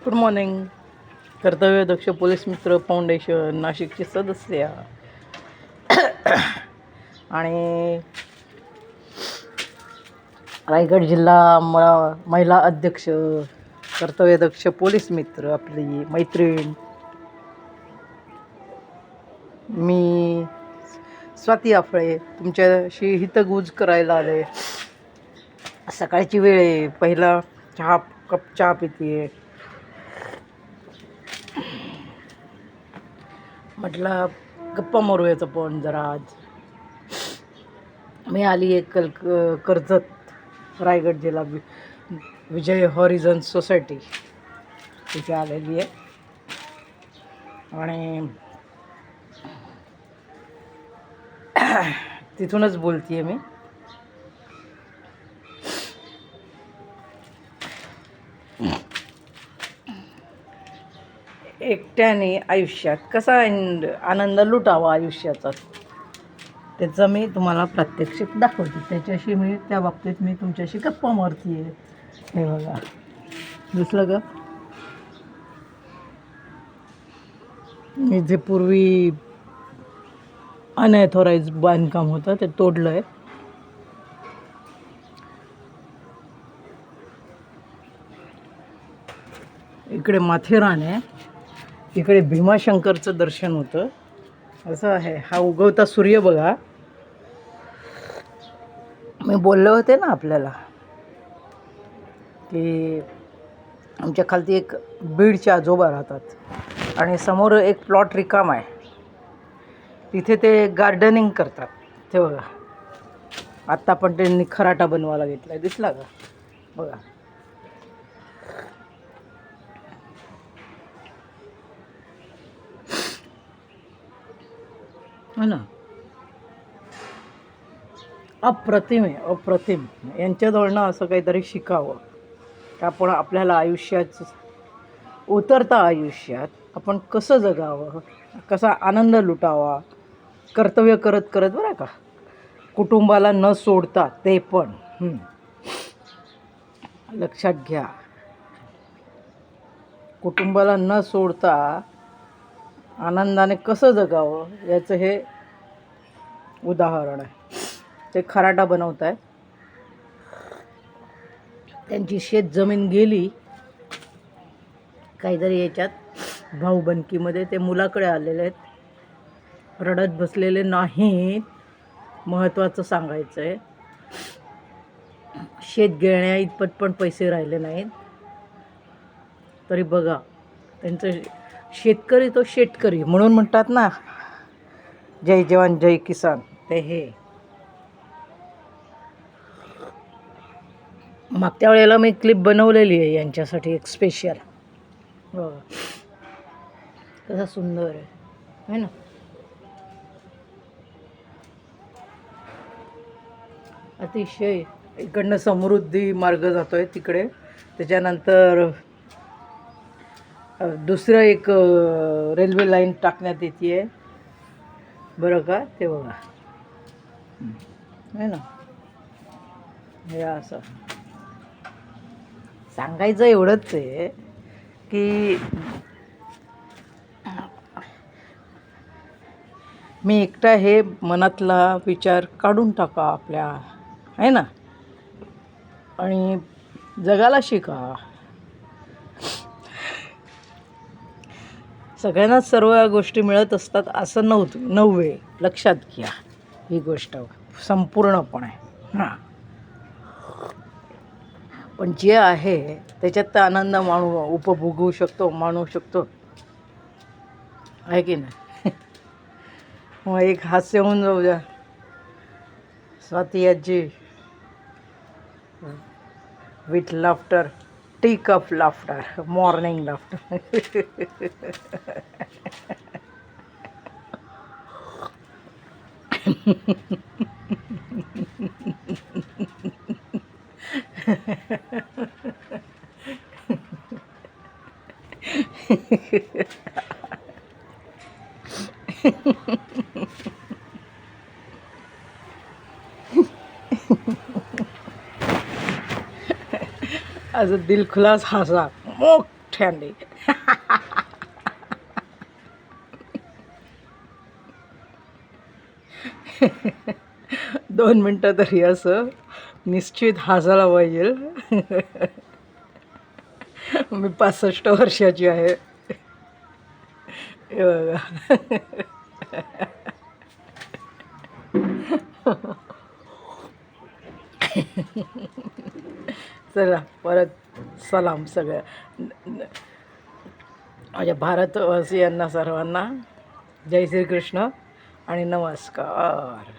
Good morning. कर्तव्यदक्ष police मित्र foundation नाशिकचे सदस्य आणि रायगड जिल्हा महिला अध्यक्ष, कर्तव्यदक्ष पोलीस मित्र आपली मैत्रीण मी स्वाती आफळे तुमच्याशी हितगुज करायला आले. सकाळची वेळ आहे, पहिला कप चहा पिते. म्हटलं गप्पा मारूयाचं पण जरा. आज मी आली आहे कर्जत रायगड जिल्हा विजय हॉरिझन सोसायटी तिथे आलेली आहे आणि तिथूनच बोलते आहे मी. एकट्याने आयुष्यात कसा आनंद लुटावा आयुष्याचा त्याचं मी तुम्हाला प्रात्यक्षिक दाखवते. त्याच्याशी मी त्या बाबतीत मी तुमच्याशी गप्पा मारते आहे. हे बघा, दिसलं का? मी जे पूर्वी अनऑथोराइज बांधकाम होतं ते तोडलं आहे. इकडे माथेरान आहे, इकडे भीमाशंकरचं दर्शन होतं. असं आहे. हा उगवता सूर्य बघा. मी बोलले होते ना आपल्याला की आमच्या खालती एक बीडचे आजोबा राहतात आणि समोर एक प्लॉट रिकाम आहे. तिथे ते गार्डनिंग करतात. ते बघा, आत्ता पण त्यांनी खराटा बनवायला घेतला आहे. दिसला का? बघा, है ना. अप्रतिम आहे, अप्रतिम. यांच्याजवळनं असं काहीतरी शिकावं की आपण आपल्याला आयुष्यात उतरता आयुष्यात आपण कसं जगावं, कसा आनंद लुटावा, कर्तव्य करत करत, बरं का, कुटुंबाला न सोडता. ते पण लक्षात घ्या, कुटुंबाला न सोडता आनंदाने कसं जगावं याचं हे उदाहरण आहे. ते खराटा बनवत आहे. त्यांची शेत जमीन गेली काहीतरी याच्यात भाऊबंदकीमध्ये. ते मुलाकडे आलेले आहेत, रडत बसलेले नाहीत. महत्त्वाचं सांगायचं आहे, शेत गिळण्या इतपत पण पैसे राहिले नाहीत. तरी बघा, त्यांचं शेतकरी तो शेतकरी म्हणून म्हणतात ना, जय जवान जय किसान. ते हे मागच्या वेळेला मी क्लिप बनवलेली आहे यांच्यासाठी एक स्पेशल. हो, कसा सुंदर आहे, है ना. अतिशय. इकडनं समृद्धी मार्ग जातो आहे तिकडे. त्याच्यानंतर दुसरं एक रेल्वे लाईन टाकण्यात येते आहे, बरं का. ते बघा, है ना. हे असं सांगायचं एवढंच आहे की मी एकटा हे मनातला विचार काढून टाका आपल्या, आहे ना, आणि जगाला शिका. सगळ्यांनाच सर्व गोष्टी मिळत असतात असं नव्हे. लक्षात घ्या ही गोष्ट संपूर्णपणे. हां, पण जे आहे त्याच्यात तर आनंद उपभोगू शकतो, मानू शकतो, आहे की नाही. मग एक हास्य होऊन जाऊ द्या. स्वाती आजी with laughter, tea cup laughter, morning laughter. आज दिलखुलास हसा, मोठ्याने. 2 मिनटं तरी असं निश्चित हसायला पाहिजे. मी 65 वर्षाची आहे. हे बघा. चला परत सलाम सगळ्या माझ्या भारतवासियांना सर्वांना. जय श्रीकृष्ण आणि नमस्कार.